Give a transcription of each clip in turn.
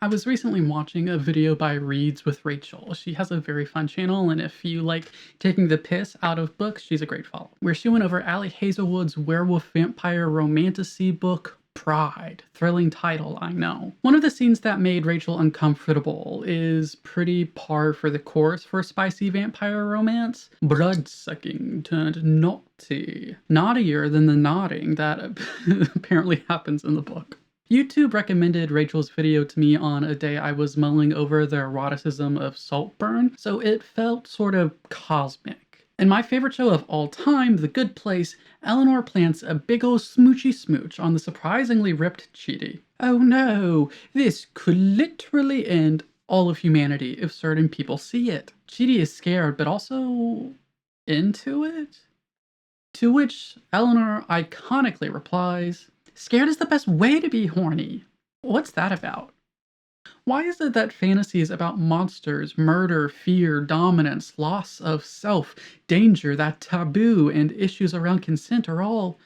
I was recently watching a video by Reads with Rachel. She has a very fun channel, and if you like taking the piss out of books, she's a great follow. Where she went over Ali Hazelwood's werewolf vampire romantasy book, Pride. Thrilling title, I know. One of the scenes that made Rachel uncomfortable is pretty par for the course for spicy vampire romance. Blood sucking turned naughty. Naughtier than the nodding that apparently happens in the book. YouTube recommended Rachel's video to me on a day I was mulling over the eroticism of Saltburn, so it felt sort of cosmic. In my favorite show of all time, The Good Place, Eleanor plants a big ol' smoochy smooch on the surprisingly ripped Chidi. Oh no, this could literally end all of humanity if certain people see it. Chidi is scared, but also into it? To which Eleanor iconically replies, "Scared is the best way to be horny." What's that about? Why is it that fantasies about monsters, murder, fear, dominance, loss of self, danger, that taboo, and issues around consent are all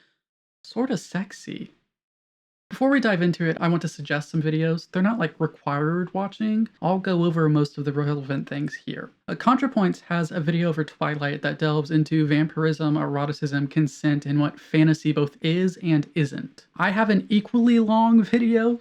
sorta sexy? Before we dive into it, I want to suggest some videos. They're not like required watching. I'll go over most of the relevant things here. ContraPoints has a video over Twilight that delves into vampirism, eroticism, consent, and what fantasy both is and isn't. I have an equally long video,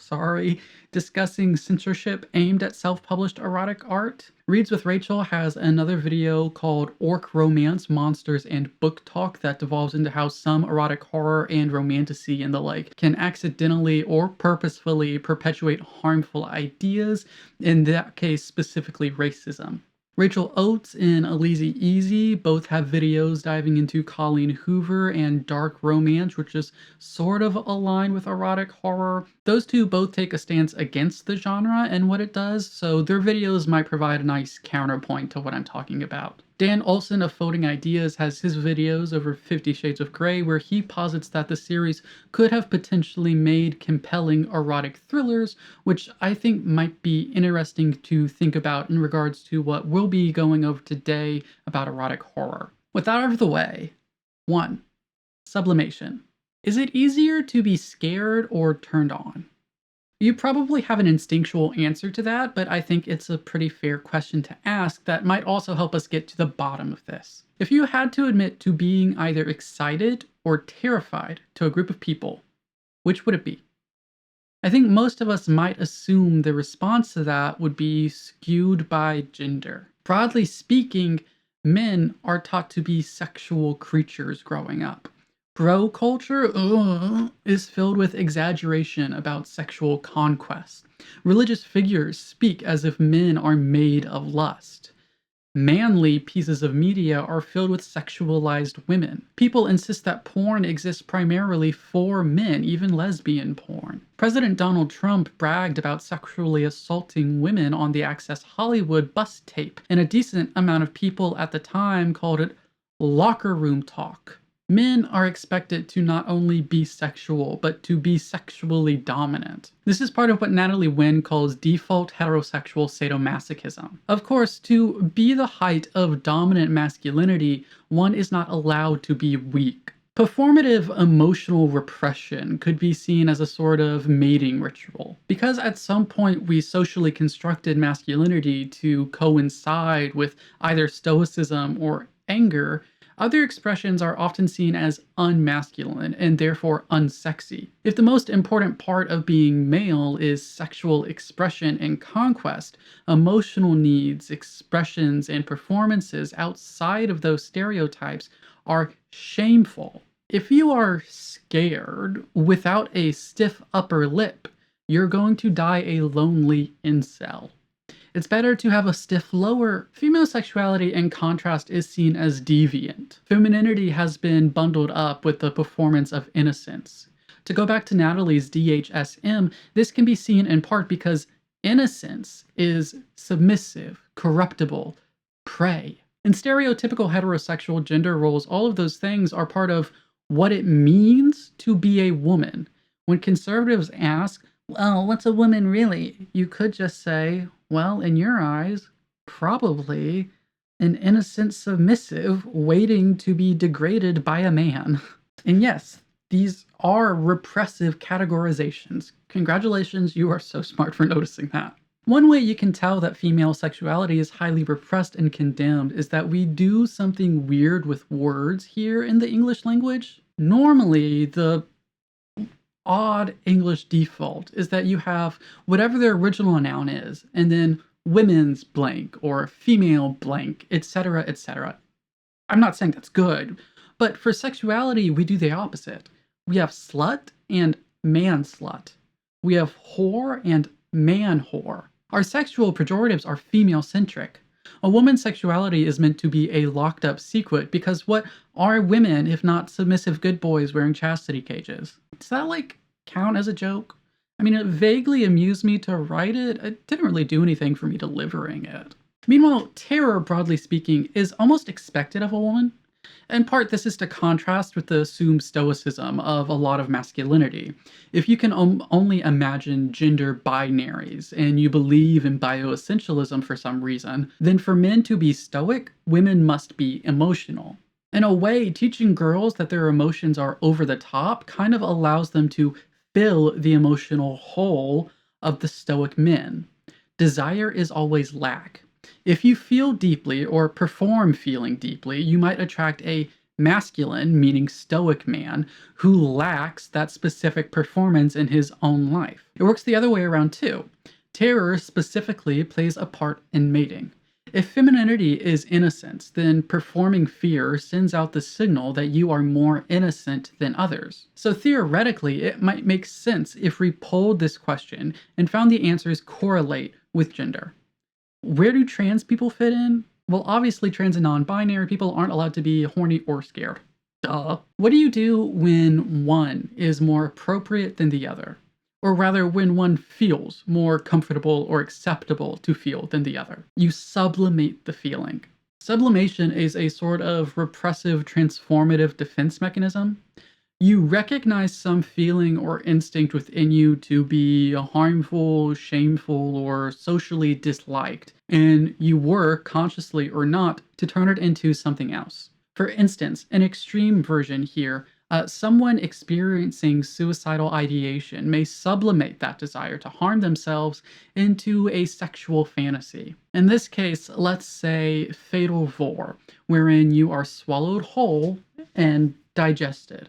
discussing censorship aimed at self-published erotic art. Reads with Rachel has another video called Orc Romance, Monsters, and Book Talk that devolves into how some erotic horror and romantasy and the like can accidentally or purposefully perpetuate harmful ideas, in that case specifically racism. Rachel Oates and Elise Easy both have videos diving into Colleen Hoover and dark romance, which is sort of aligned with erotic horror. Those two both take a stance against the genre and what it does, so their videos might provide a nice counterpoint to what I'm talking about. Dan Olson of Folding Ideas has his videos over 50 Shades of Grey, where he posits that the series could have potentially made compelling erotic thrillers, which I think might be interesting to think about in regards to what we'll be going over today about erotic horror. With that out of the way, 1. Sublimation. Is it easier to be scared or turned on? You probably have an instinctual answer to that, but I think it's a pretty fair question to ask that might also help us get to the bottom of this. If you had to admit to being either excited or terrified to a group of people, which would it be? I think most of us might assume the response to that would be skewed by gender. Broadly speaking, men are taught to be sexual creatures growing up. Bro culture is filled with exaggeration about sexual conquest. Religious figures speak as if men are made of lust. Manly pieces of media are filled with sexualized women. People insist that porn exists primarily for men, even lesbian porn. President Donald Trump bragged about sexually assaulting women on the Access Hollywood bus tape, and a decent amount of people at the time called it locker room talk. Men are expected to not only be sexual, but to be sexually dominant. This is part of what Natalie Wynn calls default heterosexual sadomasochism. Of course, to be the height of dominant masculinity, one is not allowed to be weak. Performative emotional repression could be seen as a sort of mating ritual. Because at some point we socially constructed masculinity to coincide with either stoicism or anger, other expressions are often seen as unmasculine and therefore unsexy. If the most important part of being male is sexual expression and conquest, emotional needs, expressions, and performances outside of those stereotypes are shameful. If you are scared without a stiff upper lip, you're going to die a lonely incel. It's better to have a stiff lower. Female sexuality, in contrast, is seen as deviant. Femininity has been bundled up with the performance of innocence. To go back to Natalie's DHSM, this can be seen in part because innocence is submissive, corruptible, prey. In stereotypical heterosexual gender roles, all of those things are part of what it means to be a woman. When conservatives ask, well, what's a woman really? You could just say, well, in your eyes, probably an innocent submissive waiting to be degraded by a man. And yes, these are repressive categorizations. Congratulations, you are so smart for noticing that. One way you can tell that female sexuality is highly repressed and condemned is that we do something weird with words here in the English language. Normally, the odd English default is that you have whatever the original noun is, and then women's blank or female blank, etc., etc. I'm not saying that's good, but for sexuality, we do the opposite. We have slut and man slut. We have whore and man whore. Our sexual pejoratives are female centric. A woman's sexuality is meant to be a locked up secret because what are women if not submissive good boys wearing chastity cages? Does that count as a joke? I mean, it vaguely amused me to write it. It didn't really do anything for me delivering it. Meanwhile, terror, broadly speaking, is almost expected of a woman. In part, this is to contrast with the assumed stoicism of a lot of masculinity. If you can only imagine gender binaries and you believe in bioessentialism for some reason, then for men to be stoic, women must be emotional. In a way, teaching girls that their emotions are over the top kind of allows them to fill the emotional hole of the stoic men. Desire is always lack. If you feel deeply or perform feeling deeply, you might attract a masculine, meaning stoic man, who lacks that specific performance in his own life. It works the other way around too. Terror specifically plays a part in mating. If femininity is innocence, then performing fear sends out the signal that you are more innocent than others. So theoretically, it might make sense if we polled this question and found the answers correlate with gender. Where do trans people fit in? Well, obviously, trans and non-binary people aren't allowed to be horny or scared. Duh. What do you do when one is more appropriate than the other? Or rather, when one feels more comfortable or acceptable to feel than the other? You sublimate the feeling. Sublimation is a sort of repressive, transformative defense mechanism. You recognize some feeling or instinct within you to be harmful, shameful, or socially disliked, and you work, consciously or not, to turn it into something else. For instance, an extreme version here, someone experiencing suicidal ideation may sublimate that desire to harm themselves into a sexual fantasy. In this case, let's say fatal vor, wherein you are swallowed whole and digested.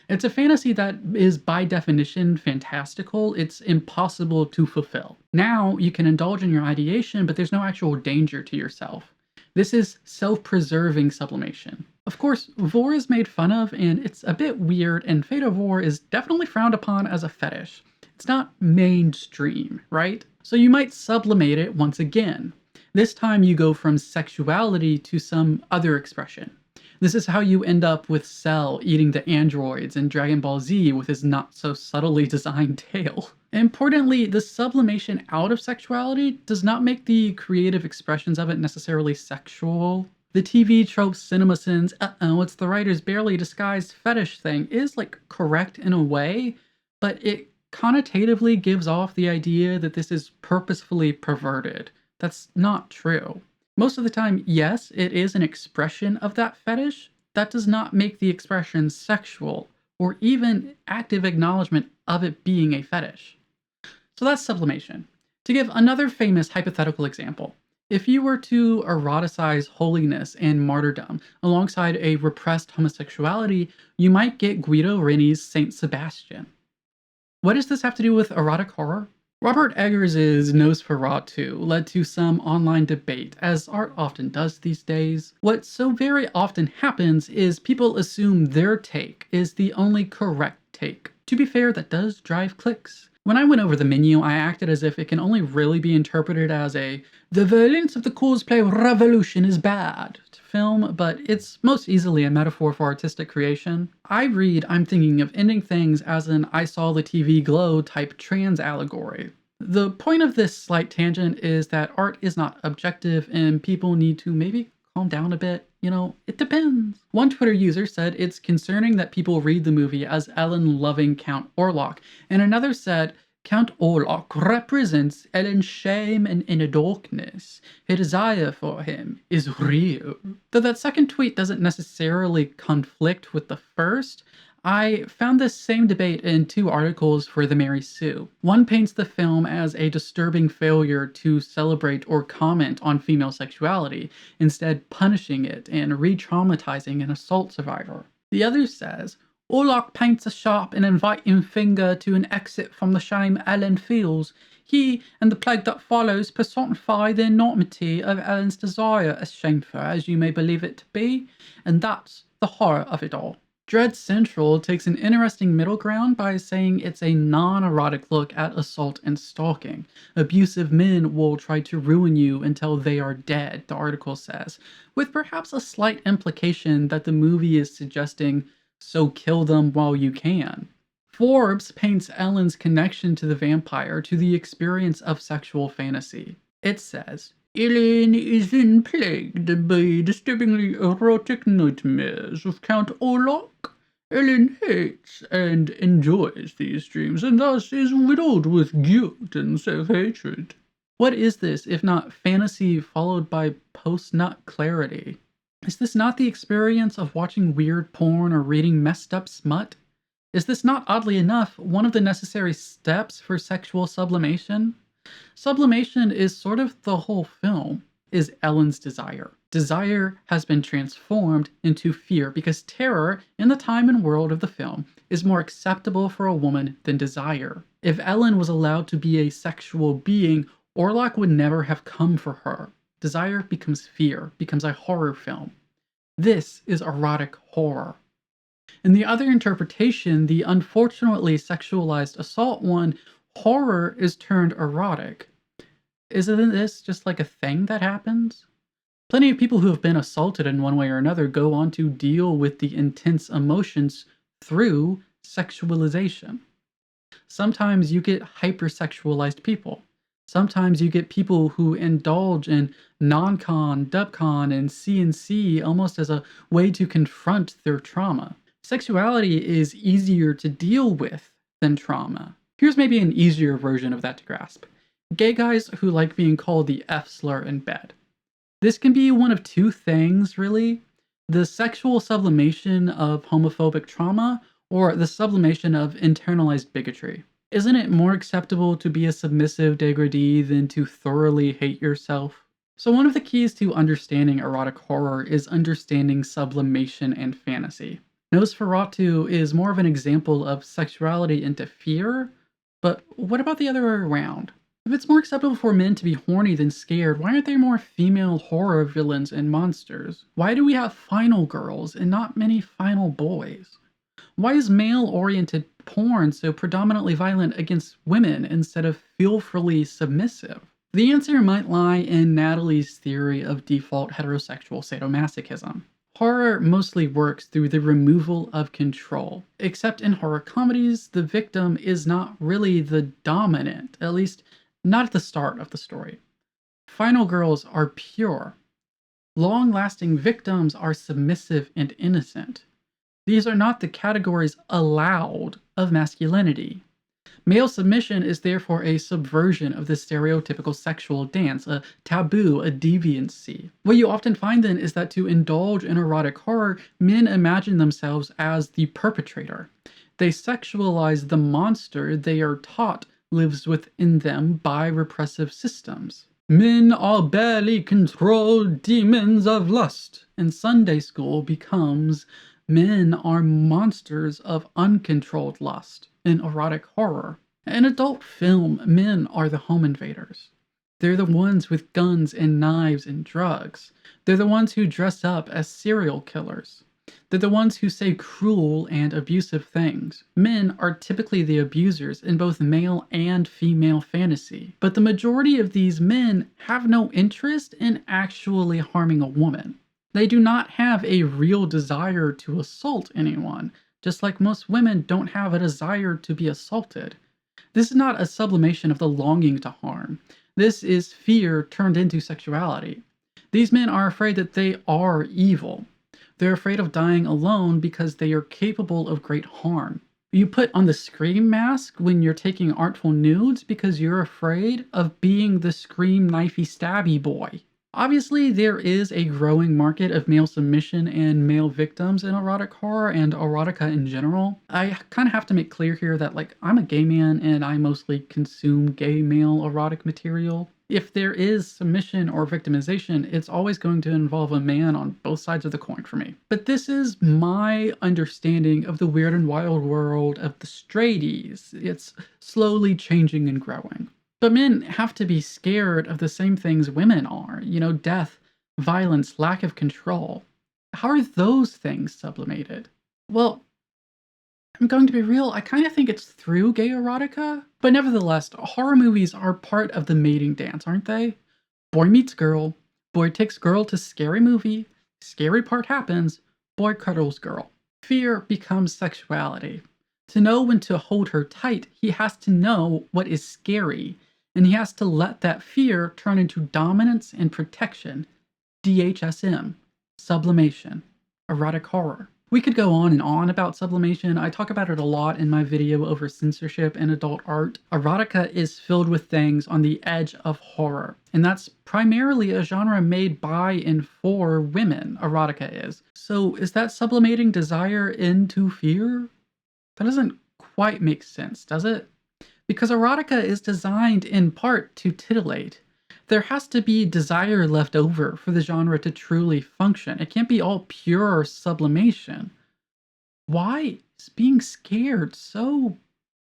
It's a fantasy that is by definition fantastical. It's impossible to fulfill. Now you can indulge in your ideation, but there's no actual danger to yourself. This is self-preserving sublimation. Of course, vor is made fun of, and it's a bit weird, and fatal vor is definitely frowned upon as a fetish. It's not mainstream, right? So you might sublimate it once again. This time you go from sexuality to some other expression. This is how you end up with Cell eating the androids and Dragon Ball Z with his not so subtly designed tail. Importantly, the sublimation out of sexuality does not make the creative expressions of it necessarily sexual. The TV trope CinemaSins, it's the writer's barely disguised fetish thing is correct in a way, but it connotatively gives off the idea that this is purposefully perverted. That's not true. Most of the time, yes, it is an expression of that fetish. That does not make the expression sexual, or even active acknowledgement of it being a fetish. So that's sublimation. To give another famous hypothetical example, if you were to eroticize holiness and martyrdom alongside a repressed homosexuality, you might get Guido Reni's Saint Sebastian. What does this have to do with erotic horror? Robert Eggers' Nosferatu led to some online debate, as art often does these days. What so very often happens is people assume their take is the only correct take. To be fair, that does drive clicks. When I went over the menu, I acted as if it can only really be interpreted as the violence of the cosplay revolution is bad film, but it's most easily a metaphor for artistic creation. I read I'm thinking of ending things as an I saw the TV glow type trans allegory. The point of this slight tangent is that art is not objective and people need to maybe calm down a bit. It depends. One Twitter user said it's concerning that people read the movie as Ellen loving Count Orlok, and another said Count Orlok represents Ellen's shame and inner darkness. Her desire for him is real. Though that second tweet doesn't necessarily conflict with the first, I found this same debate in two articles for the Mary Sue. One paints the film as a disturbing failure to celebrate or comment on female sexuality, instead punishing it and re-traumatizing an assault survivor. The other says, Orlock paints a sharp and inviting finger to an exit from the shame Ellen feels. He and the plague that follows personify the enormity of Ellen's desire, as shameful as you may believe it to be, and that's the horror of it all. Dread Central takes an interesting middle ground by saying it's a non-erotic look at assault and stalking. Abusive men will try to ruin you until they are dead, the article says, with perhaps a slight implication that the movie is suggesting, so kill them while you can. Forbes paints Ellen's connection to the vampire to the experience of sexual fantasy. It says, Ellen is then plagued by disturbingly erotic nightmares of Count Orlok. Ellen hates and enjoys these dreams, and thus is riddled with guilt and self-hatred. What is this, if not fantasy followed by post-nut clarity? Is this not the experience of watching weird porn or reading messed up smut? Is this not, oddly enough, one of the necessary steps for sexual sublimation? Sublimation is sort of the whole film, is Ellen's desire. Desire has been transformed into fear because terror, in the time and world of the film, is more acceptable for a woman than desire. If Ellen was allowed to be a sexual being, Orlok would never have come for her. Desire becomes fear, becomes a horror film. This is erotic horror. In the other interpretation, the unfortunately sexualized assault one, horror is turned erotic. Isn't this just like a thing that happens? Plenty of people who have been assaulted in one way or another go on to deal with the intense emotions through sexualization. Sometimes you get hypersexualized people. Sometimes you get people who indulge in non-con, dubcon, and CNC almost as a way to confront their trauma. Sexuality is easier to deal with than trauma. Here's maybe an easier version of that to grasp. Gay guys who like being called the F slur in bed. This can be one of two things, really. The sexual sublimation of homophobic trauma, or the sublimation of internalized bigotry. Isn't it more acceptable to be a submissive degradee than to thoroughly hate yourself? So one of the keys to understanding erotic horror is understanding sublimation and fantasy. Nosferatu is more of an example of sexuality into fear, but what about the other way around? If it's more acceptable for men to be horny than scared, why aren't there more female horror villains and monsters? Why do we have final girls and not many final boys? Why is male-oriented porn so predominantly violent against women instead of feelfully submissive? The answer might lie in Natalie's theory of default heterosexual sadomasochism. Horror mostly works through the removal of control. Except in horror comedies, the victim is not really the dominant, at least not at the start of the story. Final girls are pure. Long-lasting victims are submissive and innocent. These are not the categories allowed of masculinity. Male submission is therefore a subversion of the stereotypical sexual dance, a taboo, a deviancy. What you often find then is that to indulge in erotic horror, men imagine themselves as the perpetrator. They sexualize the monster they are taught lives within them by repressive systems. Men are barely controlled demons of lust, and Sunday school becomes men are monsters of uncontrolled lust in erotic horror. In adult film, men are the home invaders. They're the ones with guns and knives and drugs. They're the ones who dress up as serial killers. They're the ones who say cruel and abusive things. Men are typically the abusers in both male and female fantasy, but the majority of these men have no interest in actually harming a woman. They do not have a real desire to assault anyone, just like most women don't have a desire to be assaulted. This is not a sublimation of the longing to harm. This is fear turned into sexuality. These men are afraid that they are evil. They're afraid of dying alone because they are capable of great harm. You put on the scream mask when you're taking artful nudes because you're afraid of being the scream knifey stabby boy. Obviously, there is a growing market of male submission and male victims in erotic horror and erotica in general. I kind of have to make clear here that, like, I'm a gay man and I mostly consume gay male erotic material. If there is submission or victimization, it's always going to involve a man on both sides of the coin for me. But this is my understanding of the weird and wild world of the straighties. It's slowly changing and growing. But men have to be scared of the same things women are, death, violence, lack of control. How are those things sublimated? Well, I'm going to be real, I kind of think it's through gay erotica. But nevertheless, horror movies are part of the mating dance, aren't they? Boy meets girl, boy takes girl to scary movie, scary part happens, boy cuddles girl. Fear becomes sexuality. To know when to hold her tight, he has to know what is scary, and he has to let that fear turn into dominance and protection. DHSM, sublimation, erotic horror. We could go on and on about sublimation. I talk about it a lot in my video over censorship and adult art. Erotica is filled with things on the edge of horror, and that's primarily a genre made by and for women, erotica is. So is that sublimating desire into fear? That doesn't quite make sense, does it? Because erotica is designed in part to titillate. There has to be desire left over for the genre to truly function. It can't be all pure sublimation. Why is being scared so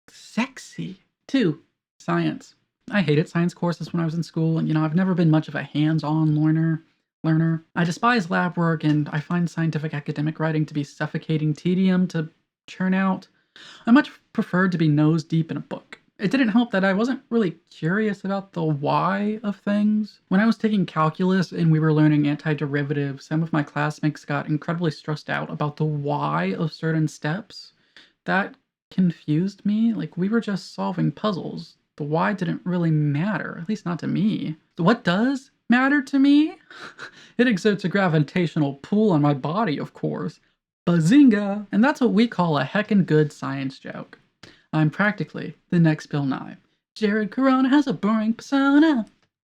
sexy? 2. Science. I hated science courses when I was in school, and I've never been much of a hands-on learner. I despise lab work, and I find scientific academic writing to be suffocating tedium to churn out. I much preferred to be nose deep in a book. It didn't help that I wasn't really curious about the why of things. When I was taking calculus and we were learning antiderivatives, some of my classmates got incredibly stressed out about the why of certain steps. That confused me. Like, we were just solving puzzles. The why didn't really matter, at least not to me. What does matter to me? It exerts a gravitational pull on my body, of course. Bazinga! And that's what we call a heckin' good science joke. I'm practically the next Bill Nye. Jared Corona has a boring persona.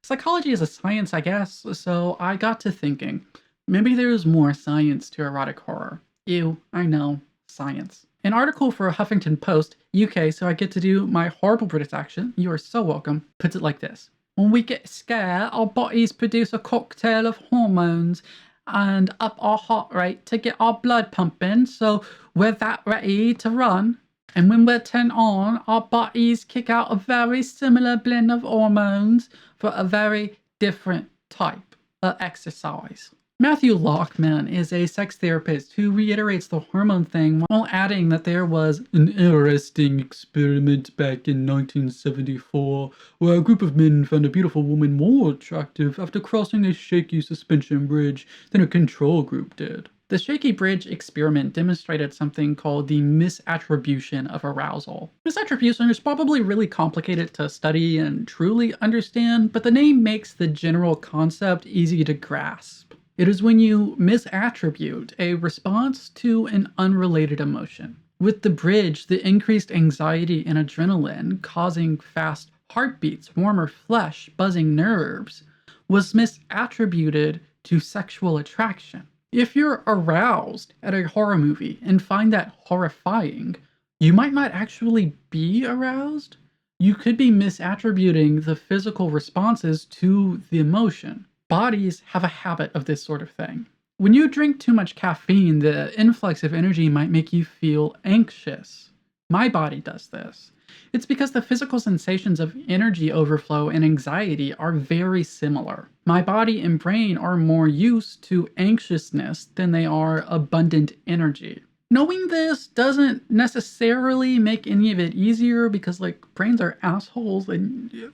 Psychology is a science, I guess, so I got to thinking, maybe there's more science to erotic horror. Ew, I know, science. An article for Huffington Post, UK, so I get to do my horrible British accent, you are so welcome, puts it like this. When we get scared, our bodies produce a cocktail of hormones and up our heart rate to get our blood pumping, so we're that ready to run. And when we're turned on, our bodies kick out a very similar blend of hormones for a very different type of exercise. Matthew Lockman is a sex therapist who reiterates the hormone thing while adding that there was an interesting experiment back in 1974 where a group of men found a beautiful woman more attractive after crossing a shaky suspension bridge than a control group did. The shaky bridge experiment demonstrated something called the misattribution of arousal. Misattribution is probably really complicated to study and truly understand, but the name makes the general concept easy to grasp. It is when you misattribute a response to an unrelated emotion. With the bridge, the increased anxiety and adrenaline causing fast heartbeats, warmer flesh, buzzing nerves was misattributed to sexual attraction. If you're aroused at a horror movie and find that horrifying, you might not actually be aroused. You could be misattributing the physical responses to the emotion. Bodies have a habit of this sort of thing. When you drink too much caffeine, the influx of energy might make you feel anxious. My body does this. It's because the physical sensations of energy overflow and anxiety are very similar. My body and brain are more used to anxiousness than they are abundant energy. Knowing this doesn't necessarily make any of it easier because, brains are assholes and,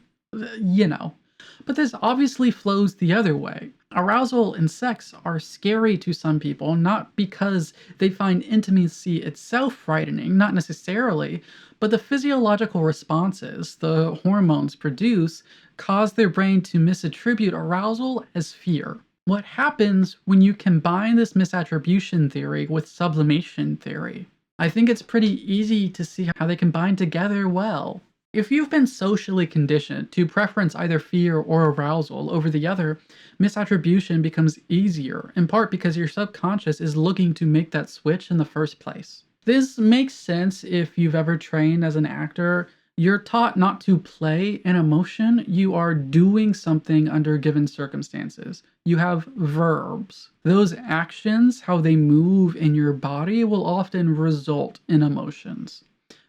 But this obviously flows the other way. Arousal and sex are scary to some people, not because they find intimacy itself frightening, not necessarily, but the physiological responses the hormones produce cause their brain to misattribute arousal as fear. What happens when you combine this misattribution theory with sublimation theory? I think it's pretty easy to see how they combine together well. If you've been socially conditioned to preference either fear or arousal over the other, misattribution becomes easier, in part because your subconscious is looking to make that switch in the first place. This makes sense if you've ever trained as an actor. You're taught not to play an emotion, you are doing something under given circumstances. You have verbs. Those actions, how they move in your body, will often result in emotions.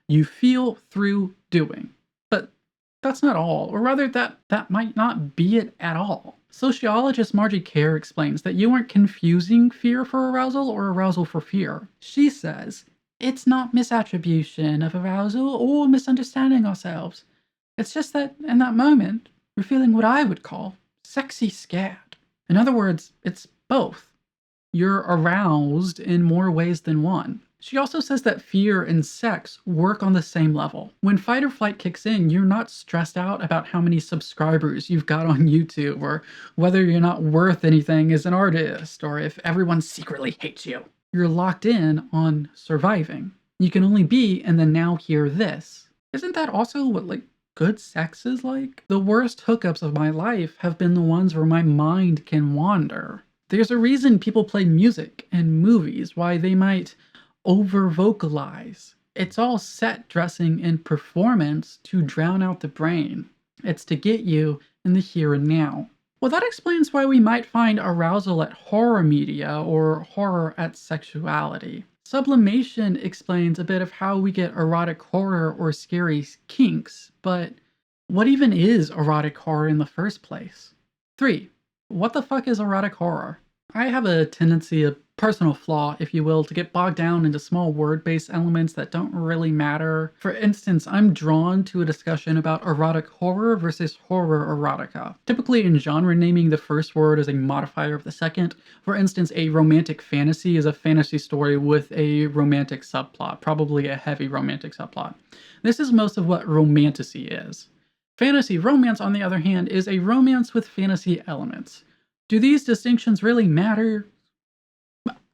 You feel through doing. But that's not all, or rather, that might not be it at all. Sociologist Margie Kerr explains that you aren't confusing fear for arousal or arousal for fear. She says, it's not misattribution of arousal or misunderstanding ourselves. It's just that in that moment, we're feeling what I would call sexy scared. In other words, it's both. You're aroused in more ways than one. She also says that fear and sex work on the same level. When fight or flight kicks in, you're not stressed out about how many subscribers you've got on YouTube, or whether you're not worth anything as an artist, or if everyone secretly hates you. You're locked in on surviving. You can only be in the now hear this. Isn't that also what good sex is like? The worst hookups of my life have been the ones where my mind can wander. There's a reason people play music and movies, why they might over-vocalize. It's all set dressing and performance to drown out the brain. It's to get you in the here and now. Well, that explains why we might find arousal at horror media or horror at sexuality. Sublimation explains a bit of how we get erotic horror or scary kinks, but what even is erotic horror in the first place? 3. What the fuck is erotic horror? I have a tendency, a personal flaw, if you will, to get bogged down into small word-based elements that don't really matter. For instance, I'm drawn to a discussion about erotic horror versus horror erotica. Typically in genre naming, the first word is a modifier of the second. For instance, a romantic fantasy is a fantasy story with a romantic subplot, probably a heavy romantic subplot. This is most of what romantasy is. Fantasy romance, on the other hand, is a romance with fantasy elements. Do these distinctions really matter?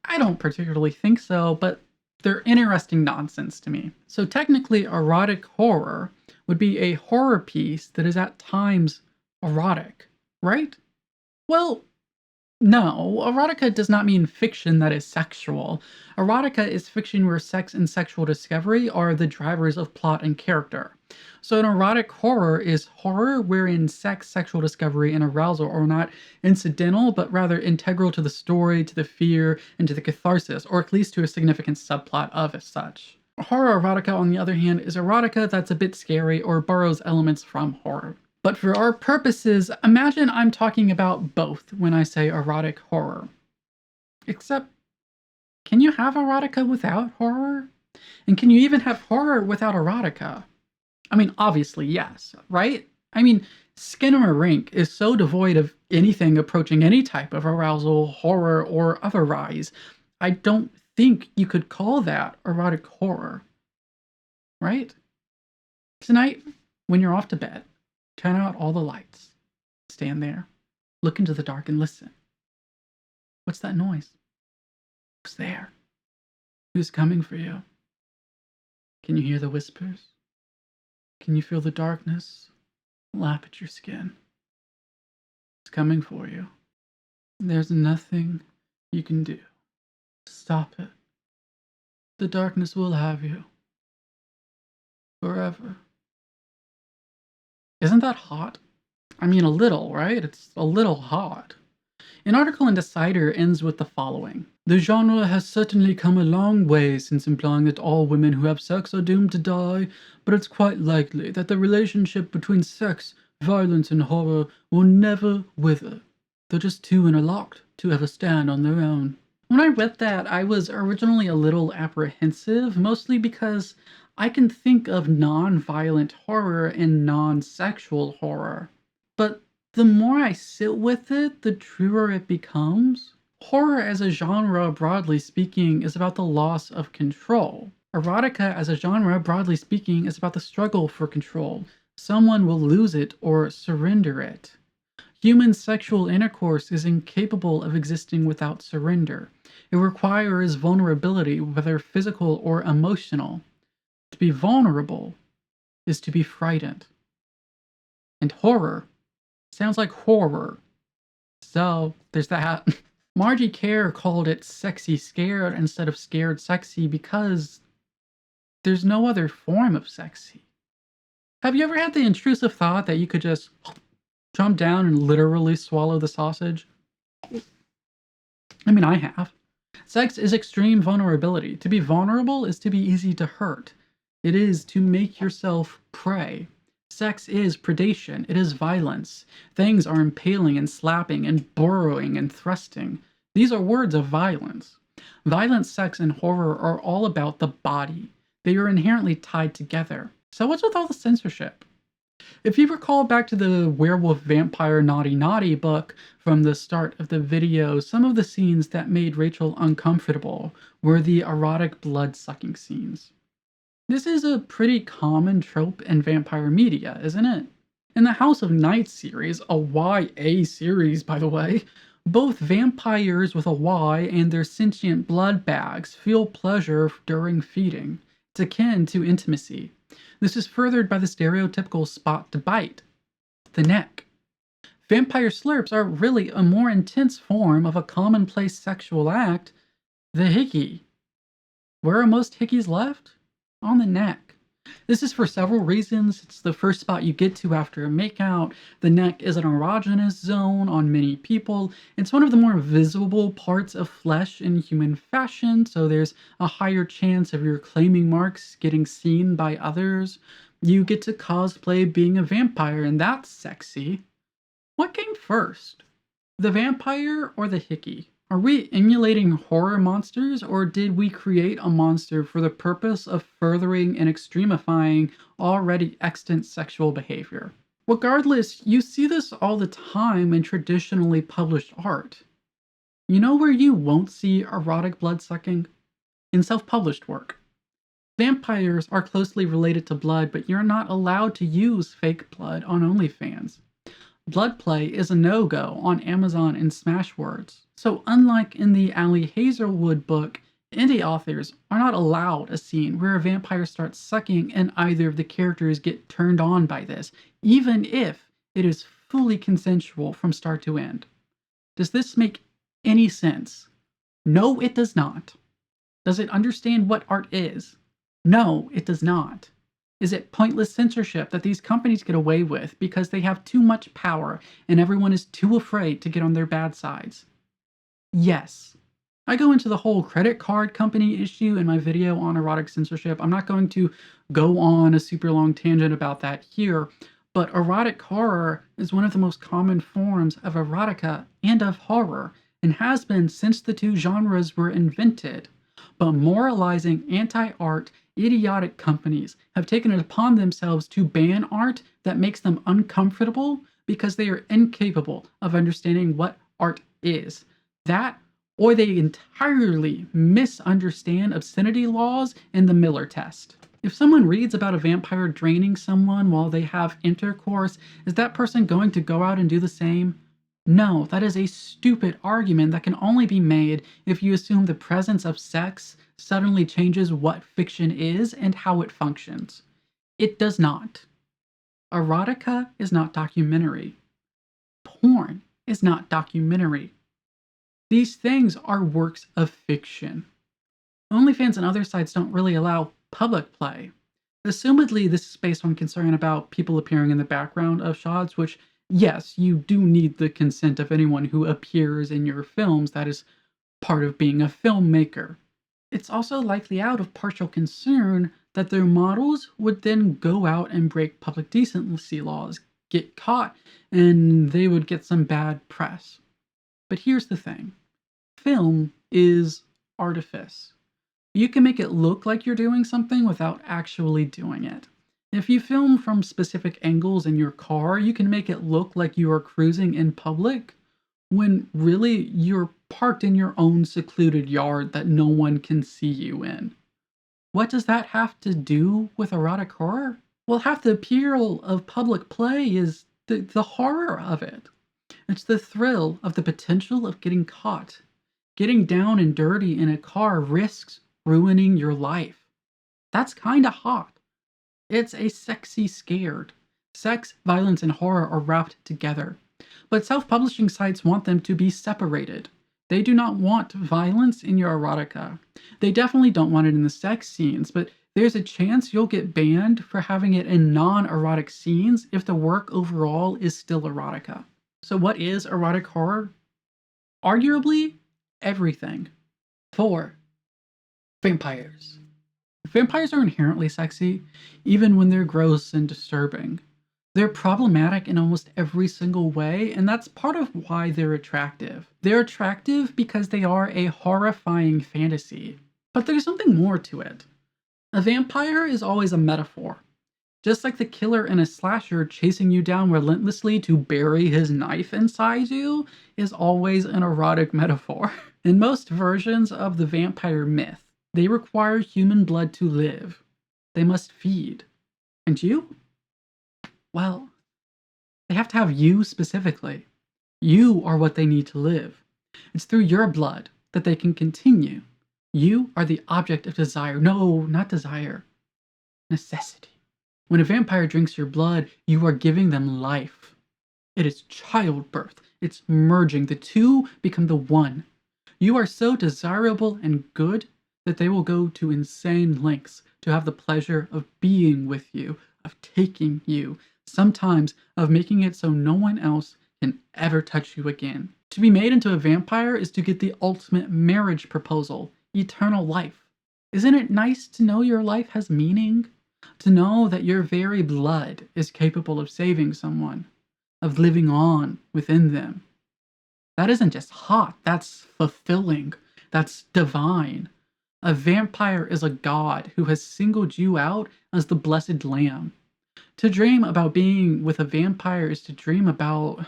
I don't particularly think so, but they're interesting nonsense to me. So technically, erotic horror would be a horror piece that is at times erotic, right? Well, no, erotica does not mean fiction that is sexual. Erotica is fiction where sex and sexual discovery are the drivers of plot and character. So an erotic horror is horror wherein sex, sexual discovery, and arousal are not incidental, but rather integral to the story, to the fear, and to the catharsis, or at least to a significant subplot of as such. Horror erotica, on the other hand, is erotica that's a bit scary or borrows elements from horror. But for our purposes, imagine I'm talking about both when I say erotic horror. Except, can you have erotica without horror? And can you even have horror without erotica? I mean, obviously, yes, right? I mean, Skinamarink is so devoid of anything approaching any type of arousal, horror, or otherwise. I don't think you could call that erotic horror, right? Tonight, when you're off to bed, turn out all the lights. Stand there, look into the dark and listen. What's that noise? Who's there? Who's coming for you? Can you hear the whispers? Can you feel the darkness lap at your skin? It's coming for you. There's nothing you can do to stop it. The darkness will have you. Forever. Isn't that hot? I mean, a little, right? It's a little hot. An article in Decider ends with the following. The genre has certainly come a long way since implying that all women who have sex are doomed to die, but it's quite likely that the relationship between sex, violence, and horror will never wither. They're just too interlocked to ever stand on their own. When I read that, I was originally a little apprehensive, mostly because I can think of non-violent horror and non-sexual horror. But the more I sit with it, the truer it becomes. Horror as a genre, broadly speaking, is about the loss of control. Erotica as a genre, broadly speaking, is about the struggle for control. Someone will lose it or surrender it. Human sexual intercourse is incapable of existing without surrender. It requires vulnerability, whether physical or emotional. To be vulnerable is to be frightened. And horror sounds like horror. So there's that. Margie Kerr called it sexy scared instead of scared sexy because there's no other form of sexy. Have you ever had the intrusive thought that you could just jump down and literally swallow the sausage? I mean, I have. Sex is extreme vulnerability. To be vulnerable is to be easy to hurt. It is to make yourself prey. Sex is predation. It is violence. Things are impaling and slapping and burrowing and thrusting. These are words of violence. Violence, sex, and horror are all about the body. They are inherently tied together. So what's with all the censorship? If you recall back to the Werewolf Vampire Naughty Naughty book from the start of the video, some of the scenes that made Rachel uncomfortable were the erotic blood-sucking scenes. This is a pretty common trope in vampire media, isn't it? In the House of Night series, a YA series by the way, both vampires with a Y and their sentient blood bags feel pleasure during feeding. It's akin to intimacy. This is furthered by the stereotypical spot to bite, the neck. Vampire slurps are really a more intense form of a commonplace sexual act, the hickey. Where are most hickeys left? On the neck. This is for several reasons. It's the first spot you get to after a makeout. The neck is an erogenous zone on many people. It's one of the more visible parts of flesh in human fashion, so there's a higher chance of your claiming marks getting seen by others. You get to cosplay being a vampire, and that's sexy. What came first? The vampire or the hickey? Are we emulating horror monsters, or did we create a monster for the purpose of furthering and extremifying already extant sexual behavior? Regardless, you see this all the time in traditionally published art. You know where you won't see erotic blood-sucking? In self-published work. Vampires are closely related to blood, but you're not allowed to use fake blood on OnlyFans. Blood play is a no-go on Amazon and Smashwords. So unlike in the Ali Hazelwood book, indie authors are not allowed a scene where a vampire starts sucking and either of the characters get turned on by this, even if it is fully consensual from start to end. Does this make any sense? No, it does not. Does it understand what art is? No, it does not. Is it pointless censorship that these companies get away with because they have too much power and everyone is too afraid to get on their bad sides? Yes. I go into the whole credit card company issue in my video on erotic censorship. I'm not going to go on a super long tangent about that here, but erotic horror is one of the most common forms of erotica and of horror, and has been since the two genres were invented. But moralizing anti-art, idiotic companies have taken it upon themselves to ban art that makes them uncomfortable because they are incapable of understanding what art is. That, or they entirely misunderstand obscenity laws and the Miller test. If someone reads about a vampire draining someone while they have intercourse, is that person going to go out and do the same? No, that is a stupid argument that can only be made if you assume the presence of sex suddenly changes what fiction is and how it functions. It does not. Erotica is not documentary. Porn is not documentary. These things are works of fiction. OnlyFans and other sites don't really allow public play. Assumedly, this is based on concern about people appearing in the background of shots, which, yes, you do need the consent of anyone who appears in your films. That is part of being a filmmaker. It's also likely out of partial concern that their models would then go out and break public decency laws, get caught, and they would get some bad press. But here's the thing. Film is artifice. You can make it look like you're doing something without actually doing it. If you film from specific angles in your car, you can make it look like you are cruising in public, when really you're parked in your own secluded yard that no one can see you in. What does that have to do with erotic horror? Well, half the appeal of public play is the horror of it. It's the thrill of the potential of getting caught. Getting down and dirty in a car risks ruining your life. That's kinda hot. It's a sexy scared. Sex, violence, and horror are wrapped together. But self-publishing sites want them to be separated. They do not want violence in your erotica. They definitely don't want it in the sex scenes, but there's a chance you'll get banned for having it in non-erotic scenes if the work overall is still erotica. So what is erotic horror? Arguably, everything. 4. Vampires. Vampires are inherently sexy, even when they're gross and disturbing. They're problematic in almost every single way, and that's part of why they're attractive. They're attractive because they are a horrifying fantasy. But there's something more to it. A vampire is always a metaphor. Just like the killer in a slasher chasing you down relentlessly to bury his knife inside you is always an erotic metaphor. In most versions of the vampire myth, they require human blood to live. They must feed. And you? Well, they have to have you specifically. You are what they need to live. It's through your blood that they can continue. You are the object of desire. No, not desire. Necessity. When a vampire drinks your blood, you are giving them life. It is childbirth. It's merging. The two become the one. You are so desirable and good that they will go to insane lengths to have the pleasure of being with you, of taking you, sometimes of making it so no one else can ever touch you again. To be made into a vampire is to get the ultimate marriage proposal, eternal life. Isn't it nice to know your life has meaning? To know that your very blood is capable of saving someone, of living on within them. That isn't just hot, that's fulfilling, that's divine. A vampire is a god who has singled you out as the blessed lamb. To dream about being with a vampire is to dream about...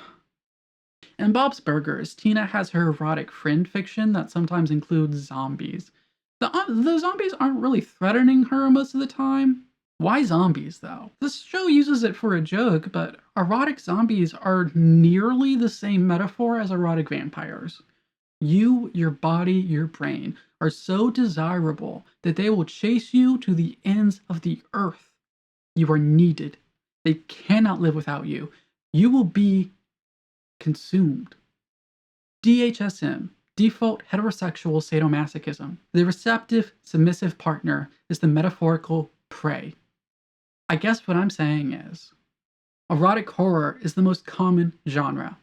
In Bob's Burgers, Tina has her erotic friend fiction that sometimes includes zombies. The zombies aren't really threatening her most of the time. Why zombies, though? This show uses it for a joke, but erotic zombies are nearly the same metaphor as erotic vampires. You, your body, your brain are so desirable that they will chase you to the ends of the earth. You are needed. They cannot live without you. You will be consumed. DHSM, default heterosexual sadomasochism. The receptive, submissive partner is the metaphorical prey. I guess what I'm saying is, erotic horror is the most common genre.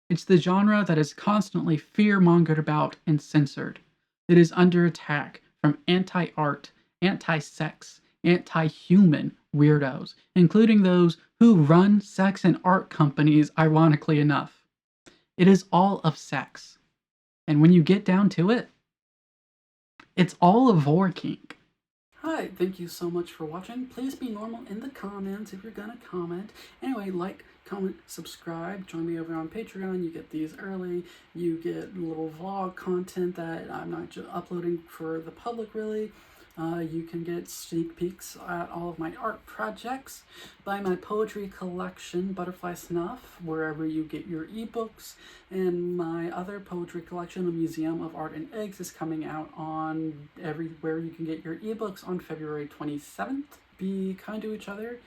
It's the genre that is constantly fear-mongered about and censored. It is under attack from anti-art, anti-sex, anti-human weirdos, including those who run sex and art companies, ironically enough. It is all of sex. And when you get down to it, it's all a vor kink. Hi, thank you so much for watching. Please be normal in the comments if you're gonna comment. Anyway, like, comment, subscribe. Join me over on Patreon. You get these early. You get little vlog content that I'm not uploading for the public, really. You can get sneak peeks at all of my art projects. Buy my poetry collection, Butterfly Snuff, wherever you get your ebooks. And my other poetry collection, The Museum of Art and Eggs, is coming out on everywhere you can get your ebooks on February 27th. Be kind to each other